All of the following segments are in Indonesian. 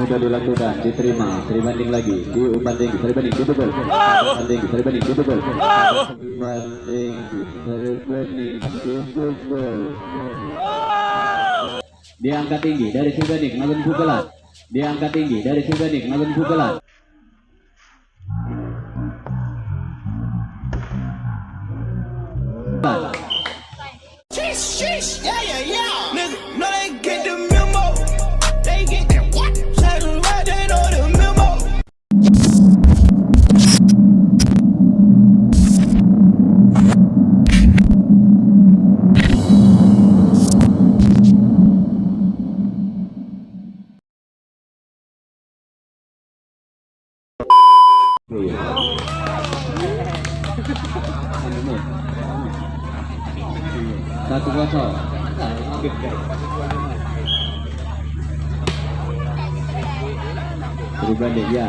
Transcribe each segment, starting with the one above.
sudah dilakukan, diterima, Sri banding lagi, diumpan tinggi, Sri banding, dibekal, banding, Sri banding, dibekal, banding, Sri banding, dibekal. Diangkat tinggi dari Sri banding, melakukan pukulan. Diangkat tinggi dari Sri banding, melakukan pukulan. Satu kosong. Berbanding ya.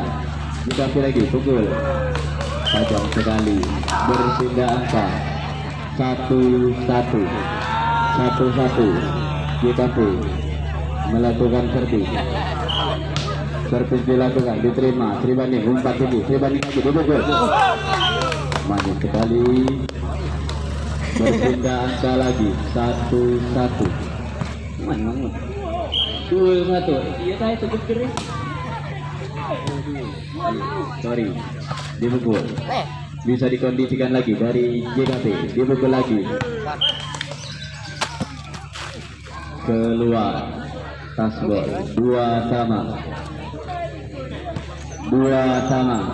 Dikasih lagi pukul. Tajam sekali. Berpindah angka. 1-1. 1-1. JKP melakukan servis. Servis dilakukan, diterima, Sri banding, umpan tinggi, Sri banding lagi, dibukul. Manis sekali. Berpindah angka lagi, 1-1. Mana? 2-1. Iya saya cukup kering. Sorry, dibukul. Bisa dikondisikan lagi dari JKP, dibukul lagi. Keluar. Tasbol 2-2. 2-2.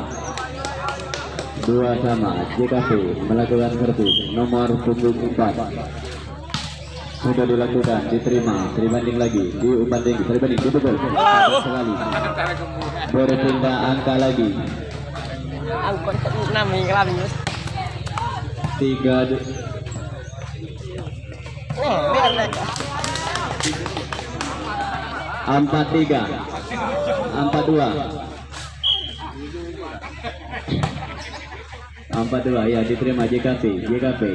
JKP melakukan servis nomor punggung 4. Sudah dilakukan, diterima, Sri banding lagi, diumpan tinggi, Sri banding, dibekal sekali. Berpindah angka lagi. 3-2. 4-3. 4-2 ya, diterima JKP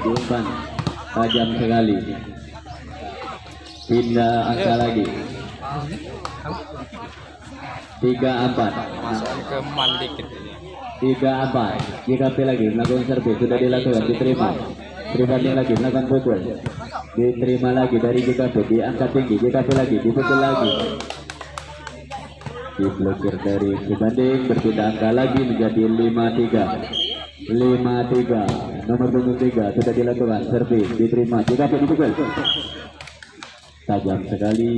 diumpan tajam sekali. Pindah angka lagi. 3-4. 3-4. JKP lagi melakukan servis, sudah dilakukan, diterima. Sri banding lagi melakukan pukul. Diterima lagi dari JKP, diangkat tinggi, JKP lagi, dipukul lagi. Diblokir dari Sri banding, berpindah angka lagi menjadi 5-3. 5-3. Nomor punggung 3 sudah dilakukan, servis, diterima, JKP dipukul. Tajam sekali.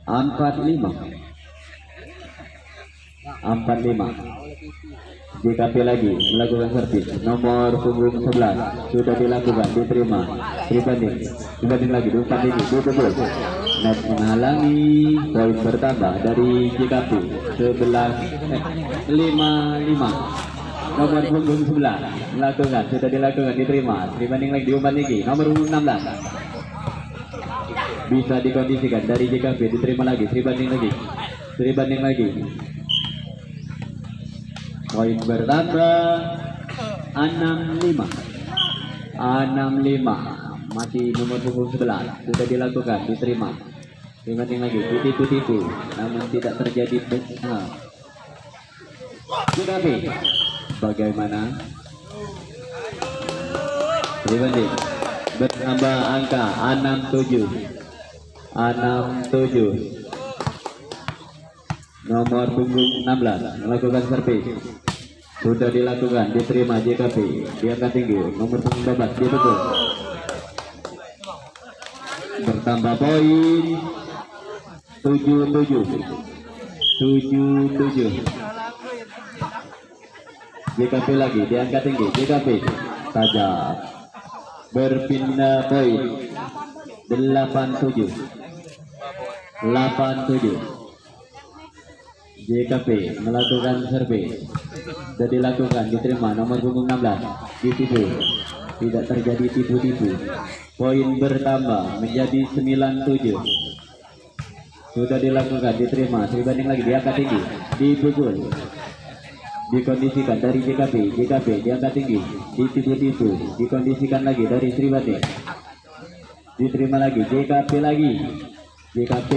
4-5. JKP lagi melakukan servis, nomor punggung 11 sudah dilakukan, diterima, Sri banding lagi, diumpan tinggi, dipukul. Net menghalangi, poin bertambah dari JKP 5-5. Nomor punggung 11 melakukan, sudah dilakukan, diterima, Sri banding lagi, diumpan tinggi, nomor punggung 16 bisa dikondisikan dari JKP, diterima lagi, Sri banding lagi. Poin bertambah 6-5. Masih nomor punggung 11 sudah dilakukan, diterima, Sri banding lagi, ditipu, namun tidak terjadi benar. JKP bagaimana? Sri banding bertambah angka 6-7. Nomor punggung 16 melakukan servis, sudah dilakukan, diterima JKP, diangkat tinggi, nomor punggung 12 dipukul. Bertambah poin 7-7. JKP lagi, diangkat tinggi, JKP tajam. Berpindah poin 8-7. JKP melakukan servis, sudah dilakukan, diterima, nomor punggung 16 ditipu, tidak terjadi tipu-tipu. Poin bertambah menjadi 9-7. Sudah dilakukan, diterima, Sri banding lagi, diangkat tinggi, dipukul. Dikondisikan dari JKP diangkat tinggi, ditipu-tipu, dikondisikan lagi dari Sri banding, diterima lagi, JKP lagi, JKP.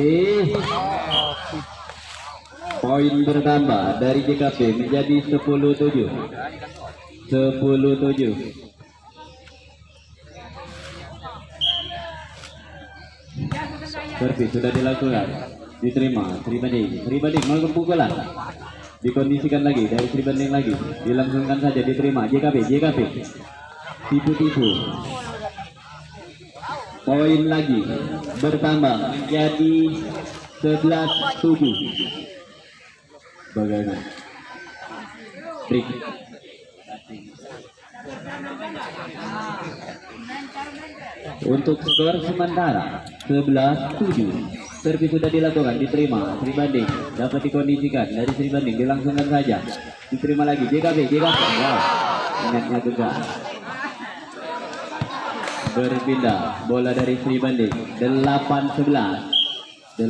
Poin bertambah dari JKP menjadi 10-7. 10-7. Servis sudah dilakukan, diterima Sri Banding melakukan pukulan, dikondisikan lagi dari Sri Banding lagi, dilangsungkan saja, diterima JKP tipu-tipu. Poin lagi bertambah menjadi 11-7. Bagaimana trik untuk skor sementara 11-7. Servis sudah dilakukan, diterima Sri Banding, dapat dikondisikan dari Sri Banding, dilangsungkan saja, diterima lagi JKP. Wow, ingatnya juga berpindah bola dari Sri Banding. 8-11.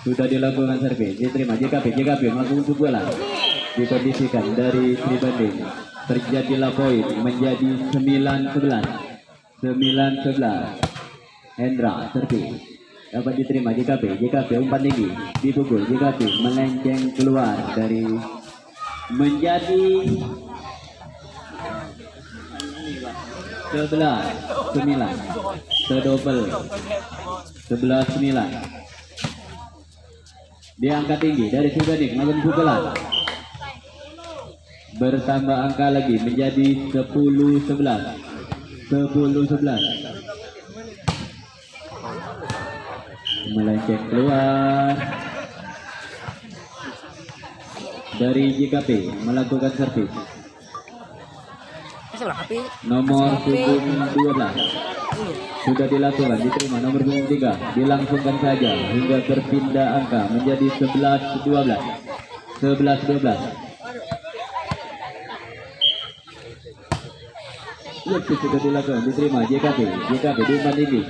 Sudah dilakukan servis, diterima JKP melakukan pukulan, dikondisikan dari Sri Banding. Terjadilah poin menjadi 9-11. Hendra servis dapat diterima JKP umpan tinggi, dipukul JKP melenceng keluar dari menjadi 11-9. Sedobel 11-9. Diangkat tinggi dari Sri Banding melakukan pukulan, bertambah angka lagi menjadi 10-11. Melenceng keluar dari JKP, melakukan servis nomor punggung 12. Sudah dilakukan, diterima nomor punggung 3, dilangsungkan saja hingga berpindah angka menjadi 11-12. Lebih sudah dilakukan, diterima JKP diumpan tinggi.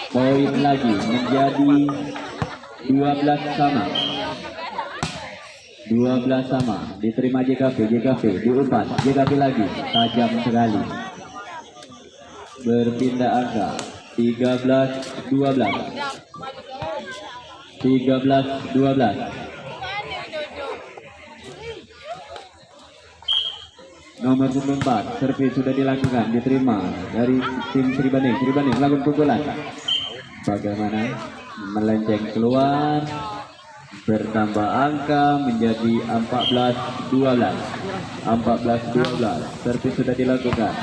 Poin lagi menjadi 12 sama, diterima JKP diumpan, JKP lagi tajam sekali, berpindah angka 13-12. Nomor 4, servis sudah dilakukan, diterima dari tim Sri Banding melakukan pukulan, bagaimana melenceng keluar, bertambah angka menjadi 14-12. Servis sudah dilakukan,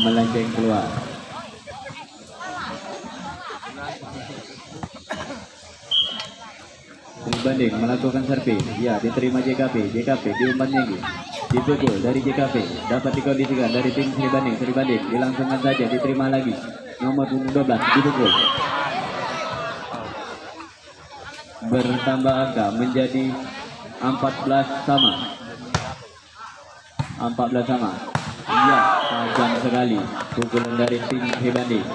melenceng keluar. Sri Banding melakukan servis, ya, diterima JKP diumpan tinggi, dipukul dari JKP, dapat dikondisikan dari tim Sri Banding dilangsungkan saja, diterima lagi nomor 12, dipukul, bertambah angka menjadi 14 sama. Ya, tajam sekali pukulan dari tim Sri Banding,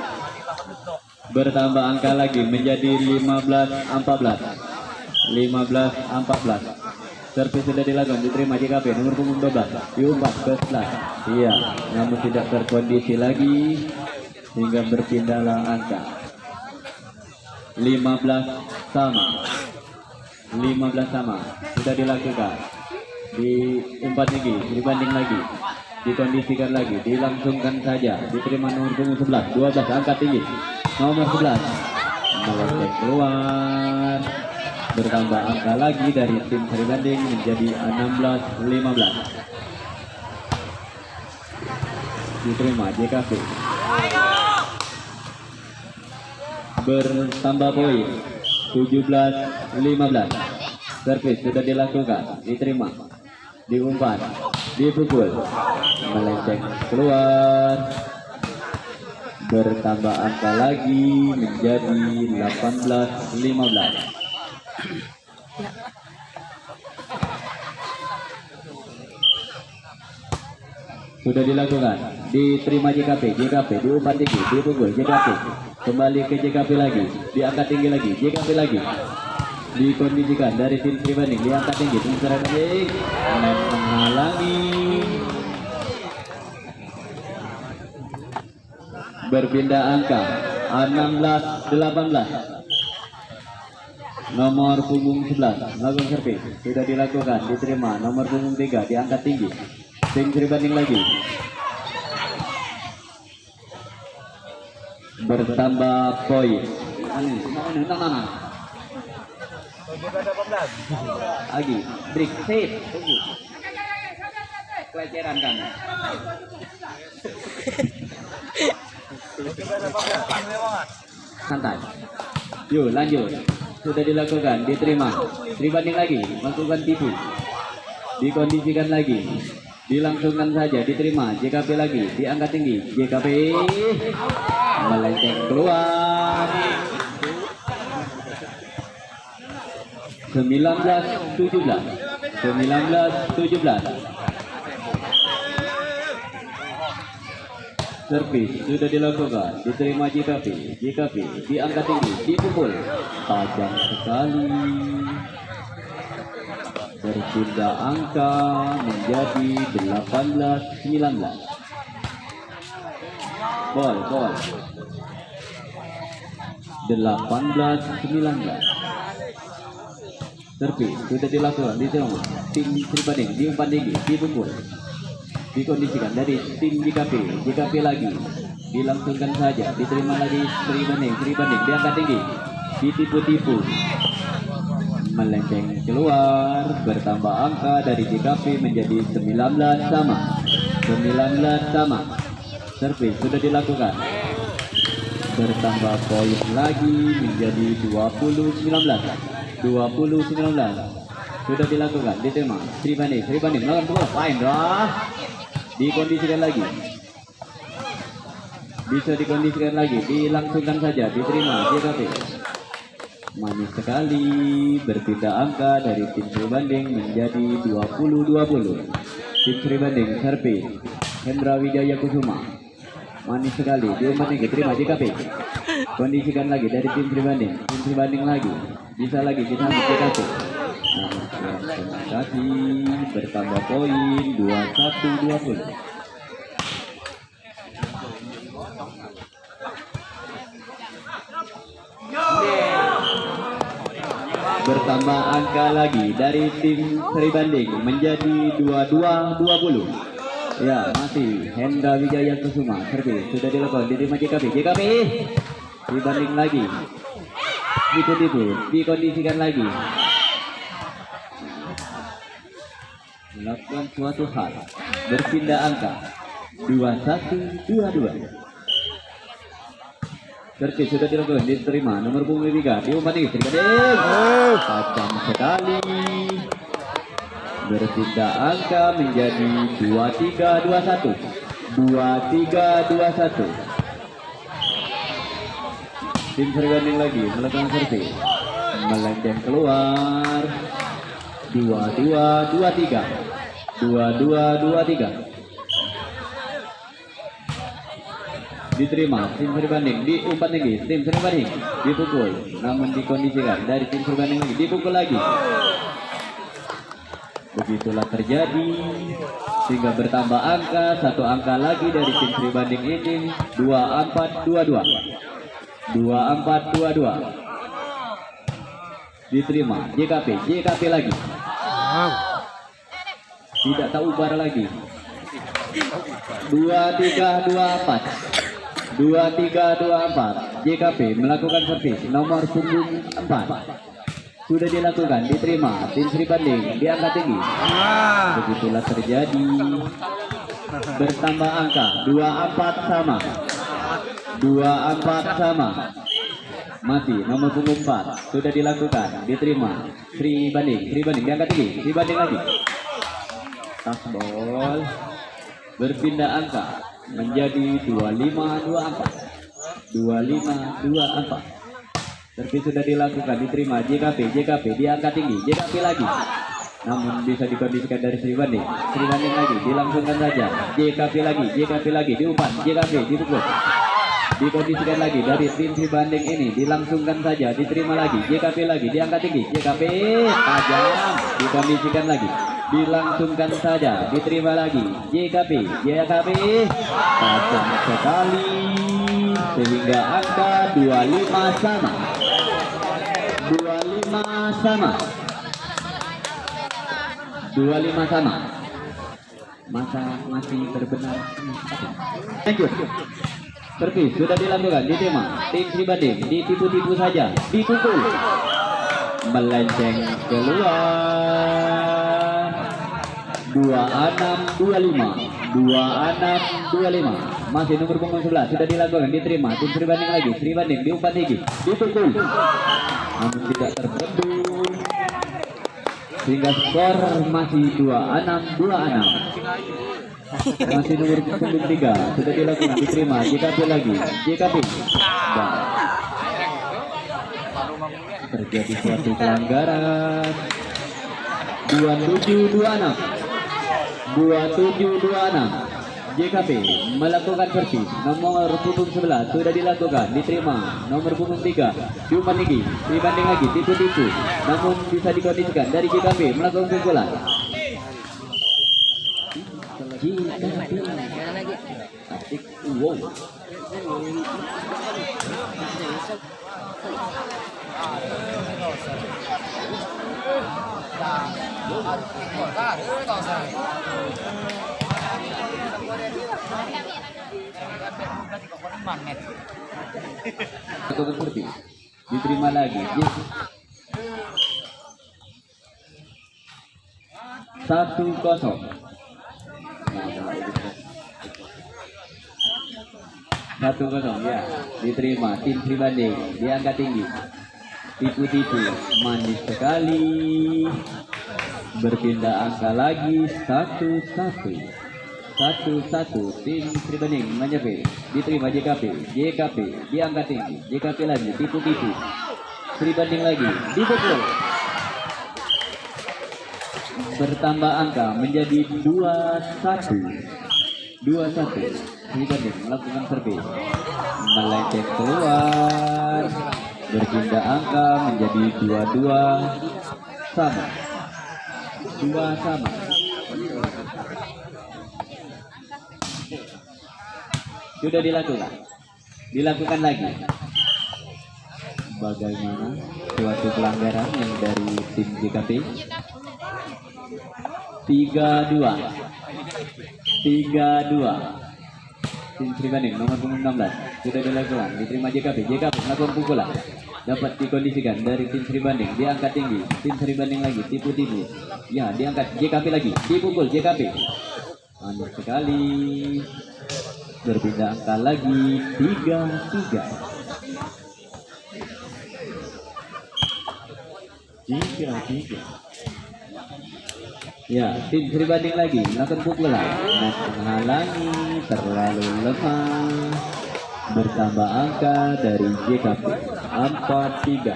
bertambah angka lagi menjadi 15-14. Servis sudah dilakukan, diterima JKP nomor punggung 12, diumpan ke sebelah, iya, namun tidak terkondisi lagi hingga berpindahlah angka 15 sama. Sudah dilakukan, diumpan tinggi, dibanding lagi, dikondisikan lagi, dilangsungkan saja, diterima nomor punggung 11, 12, angkat tinggi nomor 11, melenceng keluar, bertambah angka lagi dari tim Sri Banding menjadi 16-15. Diterima JKP, bertambah poin 17-15. Servis sudah dilakukan, diterima, diumpan, dipukul, melenceng keluar, bertambah angka lagi menjadi 18-15. Sudah dilakukan, diterima JKP diumpan tinggi, dipukul JKP, kembali ke JKP lagi, diangkat tinggi lagi, JKP lagi, dikondisikan dari tim Sri Banding, diangkat tinggi, tim Sri Banding menghalangi, berpindah angka 16-18. Nomor punggung 11 melakukan servis, sudah dilakukan, diterima. Nomor punggung 3 diangkat tinggi, tim Sri Banding lagi, bertambah poin. Lagi break save, tunggu pelecehan kan. Santai, yuk lanjut. Sudah dilakukan, diterima. Sri Banding lagi melakukan tipu, dikondisikan lagi, dilangsungkan saja, diterima. JKP lagi diangkat tinggi, JKP melenceng keluar. 19-17. Servis sudah dilakukan, diterima JKP diangkat tinggi, dipukul tajam sekali, berpindah angka menjadi 18-19. Bol 18-19. Servis sudah dilakukan, diterima. Tim Sri Banding diumpan tinggi, dipukul, dikondisikan dari tim JKP lagi, dilangsungkan saja, diterima lagi Sri Banding diangkat tinggi, ditipu-tipu, melenceng keluar, bertambah angka dari JKP menjadi 19 sama. Servis sudah dilakukan, bertambah poin lagi menjadi 20-19. Sudah dilakukan, diterima. Sri Banding melakukan bola fine dah. Dikondisikan lagi, bisa dikondisikan lagi, dilangsungkan saja, diterima JKP. Manis sekali, berpindah angka dari tim Sri Banding menjadi 20-20. Tim Sri Banding servis, Hendra Wijaya Kusuma. Manis sekali, diumpan tinggi, terima JKP. Kondisikan lagi dari tim Sri Banding lagi, bisa lagi disambut JKP. Terima kasih, bertambah poin 21-20. Bertambah angka lagi dari tim Sri Banding menjadi 22-20. Ya, masih Hendra Wijaya Kusuma servis sudah dilakukan, diterima JKP. Sri Banding lagi, tipu-tipu, dikondisikan lagi, melakukan suatu hal, berpindah angka 21-22. Servis sudah dilakukan, diterima. Nomor punggung 3 diumpan tinggi, tajam sekali, berpindah angka menjadi 23-21. Tim Sri Banding lagi melakukan servis, melenceng keluar, 22-23. Diterima tim Sri Banding, diumpan tinggi, tim Sri Banding dipukul, namun dikondisikan dari tim Sri Banding lagi, dipukul lagi. Begitulah terjadi sehingga bertambah angka, satu angka lagi dari tim Sri Banding ini, 24-22. Diterima JKP lagi, tidak tahu ubar lagi, 23-24. JKP melakukan servis, nomor punggung 4 sudah dilakukan, diterima. Tim Sri Banding diangkat tinggi, begitulah terjadi, bertambah angka 24 sama. Masih nomor punggung 4 sudah dilakukan, diterima. Sri Banding diangkat tinggi, Sri Banding lagi, tasbol, berpindah angka menjadi 25-24. Servis sudah dilakukan, diterima. JKP diangkat tinggi, JKP lagi, namun bisa dikondisikan dari Sri Banding lagi, dilangsungkan saja. JKP lagi diumpan, JKP dipukul, dikondisikan lagi dari tim Sri Banding ini, dilangsungkan saja, diterima lagi. JKP lagi diangkat tinggi, JKP tajam, dikondisikan lagi, dilangsungkan saja, diterima lagi. JKP tajam sekali, sehingga angka 25 sama. 25 sama. Masa masih berbenar. Lanjut. Servis sudah dilakukan, diterima. Tim Sri Banding ditipu-tipu saja, dipukul, melenceng keluar. 26-25. Masih nomor punggung 11 sudah dilakukan, diterima. Tim Sri Banding lagi, Sri Banding diumpan tinggi, dipukul, namun tidak terbendung, sehingga skor masih 26-26. Masih nomor punggung 3 sudah dilakukan, diterima. JKP lagi, JKP dan terjadi suatu pelanggaran. 27-26. JKP melakukan servis. Nomor punggung 11 sudah dilakukan, diterima. Nomor punggung 3 diumpan tinggi, dibanding lagi, tipu-tipu, namun bisa dikondisikan dari JKP melakukan pukulan. Wow. Atau seperti diterima lagi. 1-0. 1-0 ya, diterima. Tim Sri Banding diangkat tinggi, tipu-tipu, manis sekali, berpindah angka lagi. 1-1. Tim Sri Banding menyervis, diterima. JKP diangkat tinggi, JKP lagi, tipu-tipu, Sri Banding lagi, dipukul, bertambah angka menjadi 2-1. Sri Banding melakukan servis, melenceng keluar, berpindah angka menjadi 2 sama. Sudah dilakukan lagi. Bagaimana suatu pelanggaran yang dari tim JKP. 3-2. Tim Sri Banding nomor punggung 16 sudah dilakukan, diterima. JKP melakukan pukulan, dapat dikondisikan dari tim Sri Banding, diangkat tinggi. Tim Sri Banding lagi, tipu-tipu, ya, diangkat. JKP lagi, dipukul. JKP manis sekali, berpindah angka lagi. 3-3. Ya, tim Sri Banding lagi melakukan pukulan, menghalangi, terlalu lemah, bertambah angka dari JKP. 4-3.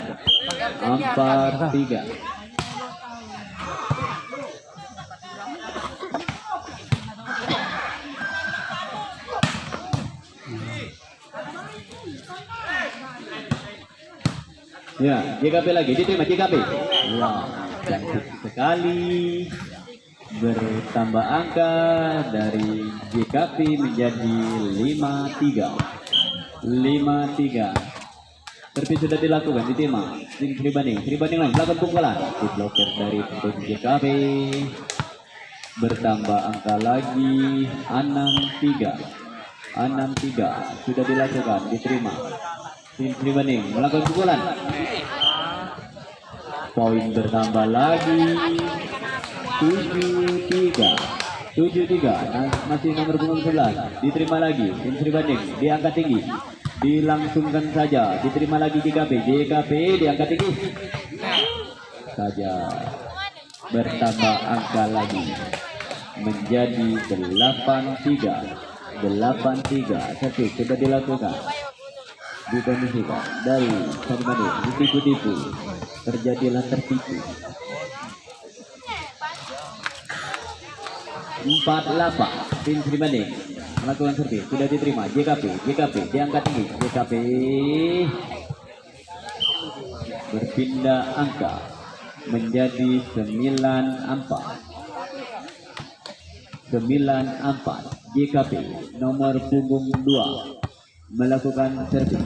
Ya, JKP lagi, diterima. JKP, wow, cantik sekali, bertambah angka dari JKP menjadi 5-3. Servis sudah dilakukan, diterima. Tim Sri Banding lagi melakukan pukulan, diblokir dari tim JKP, bertambah angka lagi. 6-3 sudah dilakukan, diterima. Tim Sri Banding melakukan pukulan, poin bertambah lagi. 7-3. Masih nomor punggung 11, diterima lagi. Tim Sri Banding diangkat tinggi, dilangsungkan saja, diterima lagi. JKP diangkat tinggi saja, bertambah angka lagi menjadi 8-3. Servis sudah dilakukan, dikondisikan dari Sri Banding, ditipu-tipu, terjadilah tertipu. 4-8. Tim Sri Banding melakukan servis, sudah diterima. JKP diangkat tinggi. JKP berpindah angka menjadi 9-4. JKP nomor punggung 2 melakukan servis.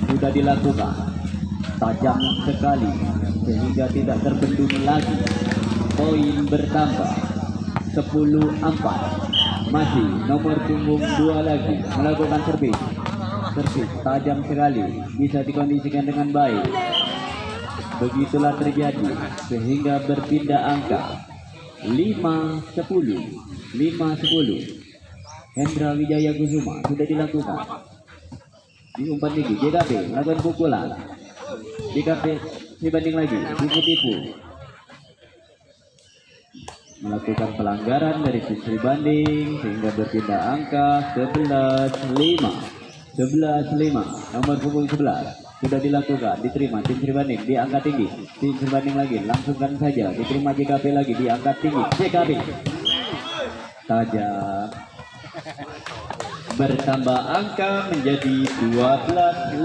Sudah dilakukan, tajam sekali sehingga tidak terbendung lagi. Poin bertambah 10-4. Masih nomor punggung 2 lagi melakukan servis. Servis tajam sekali, bisa dikondisikan dengan baik. Begitulah terjadi sehingga berpindah angka 5-10. 5-10. Hendra Wijaya Kusuma sudah dilakukan. Diumpan tinggi, JKP melakukan pukulan. JKP dibanding lagi, tipu-tipu. Melakukan pelanggaran dari tim Sri Banding sehingga berpindah angka 11-5. 11-5. Nomor punggung 11 sudah dilakukan, diterima tim Sri Banding di angka tinggi. Tim Sri Banding lagi, langsungkan saja, diterima JKP lagi di angka tinggi. JKP tajam. Bertambah angka menjadi 12-5.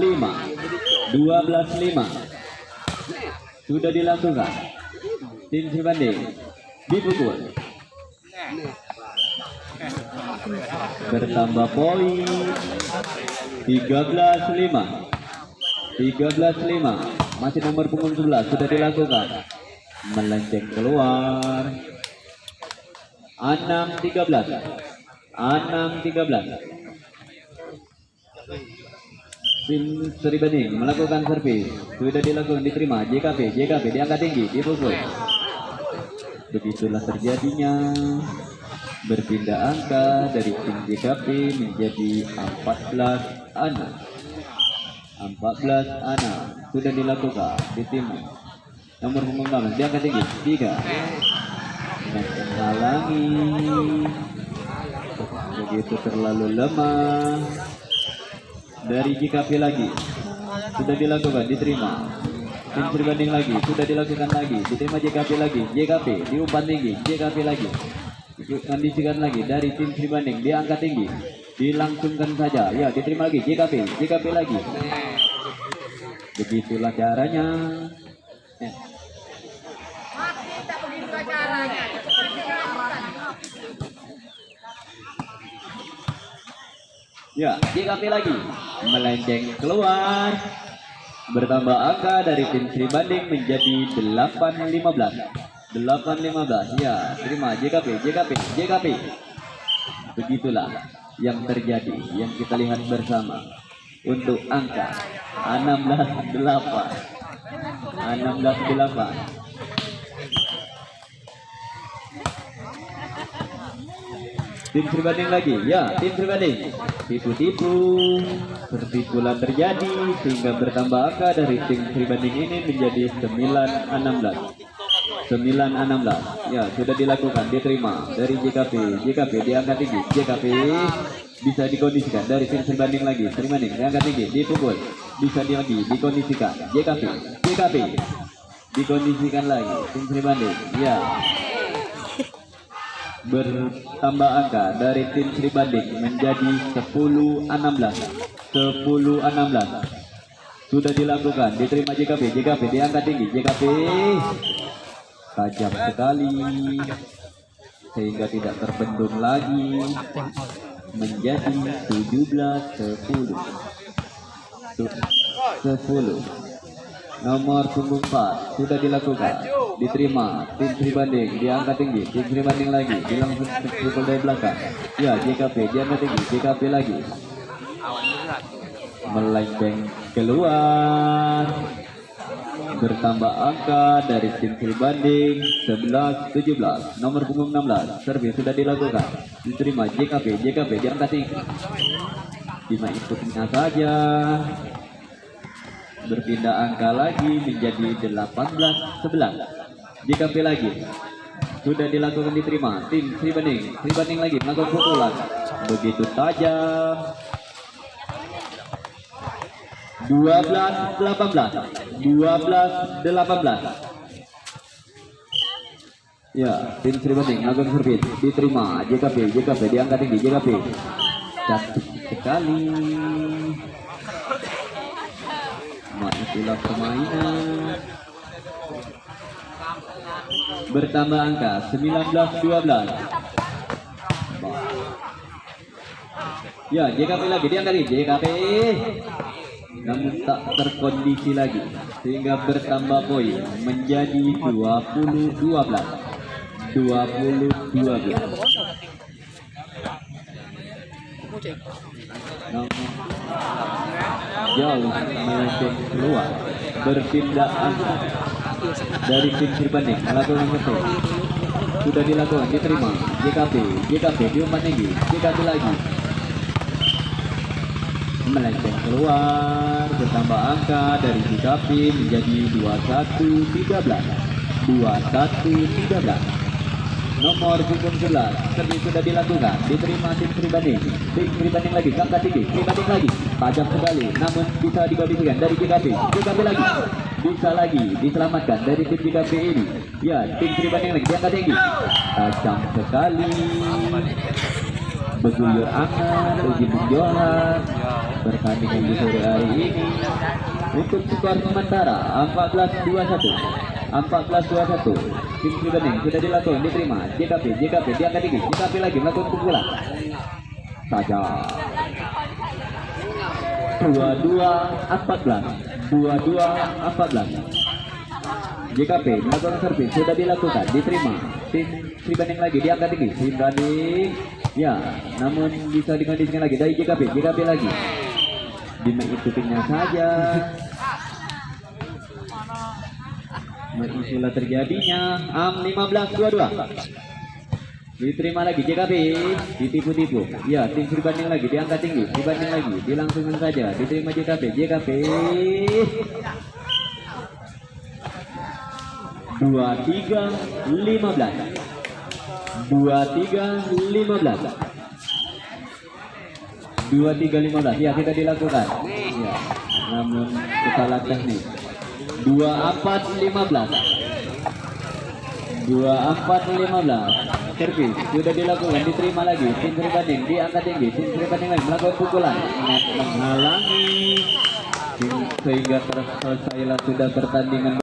12-5. Sudah dilakukan. Tim Sri Banding dipukul. Bertambah poin 13-5. 13-5. Masih nomor punggung 11 sudah dilakukan. Melenceng keluar. 6-13. 6-13. Tim Sri Banding melakukan servis. Sudah dilakukan, diterima. JKP diangkat tinggi, dipukul. Begitulah terjadinya. Berpindah angka dari tim JKP menjadi 14-6. 14-6. Sudah dilakukan di tim nomor punggung 16 diangkat tinggi 3. Dan menghalangi. Begitu terlalu lemah dari JKP lagi. Sudah dilakukan, diterima. Tim Sri Banding lagi, sudah dilakukan lagi, diterima JKP lagi. JKP diumpan tinggi, JKP lagi. Kondisikan lagi dari tim Sri Banding, diangkat tinggi, dilangsungkan saja. Ya, diterima lagi JKP lagi. Begitulah caranya. Ya, JKP lagi melenceng keluar. Bertambah angka dari tim Sri Banding menjadi 8-15. 8-15. Ya, terima JKP. Begitulah yang terjadi, yang kita lihat bersama untuk angka 16-8. 16-8. Tim Sri Banding lagi, ya, tim Sri Banding tipu-tipu. Pertipulan terjadi sehingga bertambah angka dari tim Sri Banding ini menjadi 9-16. 9-16. Ya, sudah dilakukan, diterima dari JKP diangkat tinggi. JKP bisa dikondisikan dari tim Sri Banding lagi. Sri Banding diangkat tinggi, dipukul. Bisa lagi dikondisikan. JKP dikondisikan lagi tim Sri Banding. Ya. Bertambah angka dari tim Sri Banding menjadi 10-16. 10-16. Sudah dilakukan, diterima JKP diangkat tinggi. JKP tajam sekali sehingga tidak terbendung lagi, menjadi 17-10. 10. Nomor punggung 4 sudah dilakukan, diterima tim Sri Banding, diangkat tinggi. Tim Sri Banding lagi dilangsung pukul dari belakang. Ya, JKP diangkat tinggi. JKP lagi melenceng keluar. Bertambah angka dari tim Sri Banding 11-17. Nomor punggung 16 servis sudah dilakukan, diterima. JKP diangkat tinggi. Cuma ikutnya saja. Berpindah angka lagi menjadi 18-11. JKP lagi sudah dilakukan, diterima. Tim Sri Banding lagi melakukan pukulan begitu tajam. 12-18. 12-18. Ya, tim Sri Banding melakukan servis, diterima. JKP diangkat tinggi. JKP cantik sekali. Itulah permainan. Bertambah angka 19-12. Ya, JKP lagi, dia kali JKP. Namun tak terkondisi lagi sehingga bertambah poin menjadi 20-12. 20-12. Namun jauh melenceng keluar, berpindah angka dari tim Sirbaneng melakukan ngetek. Sudah dilakukan, diterima JKP diumpan tinggi, JKP lagi melenceng keluar, bertambah angka dari JKP menjadi 21-13. 21-13. Nomor punggung 11 servis sudah dilakukan, diterima tim Sirbaneng. Tim Sirbaneng lagi, angka tinggi, Sirbaneng lagi, tajam sekali, namun bisa dikondisikan dari JKP lagi, bisa lagi diselamatkan dari tim JKP ini. Ya, tim Sirbaneng lagi, angka tinggi, tajam sekali, berguyur hangat, uji menjual pertandingan di sore hari ini. Untuk skor sementara 14-21. 14-21. Tim Sirbaneng sudah dilakukan, diterima JKP diangkat tinggi, JKP lagi melakukan pukulan saja. 22-14. JKP melakukan servis sudah dilakukan, diterima tim Sirbaneng lagi, diangkat tinggi, Sirbaneng ya, namun bisa dikondisikan lagi dari JKP lagi mengikutinya saja, mengisola terjadinya 15-22. Diterima lagi JKP, ditipu-tipu. Ya, tim Sirbaneng lagi diangkat tinggi, Sirbaneng lagi dilangsungkan saja, diterima JKP 23-15. 23-15. Ya, kita dilakukan. Ya, namun kesalahan teknis. 24-15. Servis sudah dilakukan, diterima lagi tim Sirbaneng, diangkat tinggi, tim Sirbaneng lagi melakukan pukulan, menghalangi sehingga selesailah sudah pertandingan.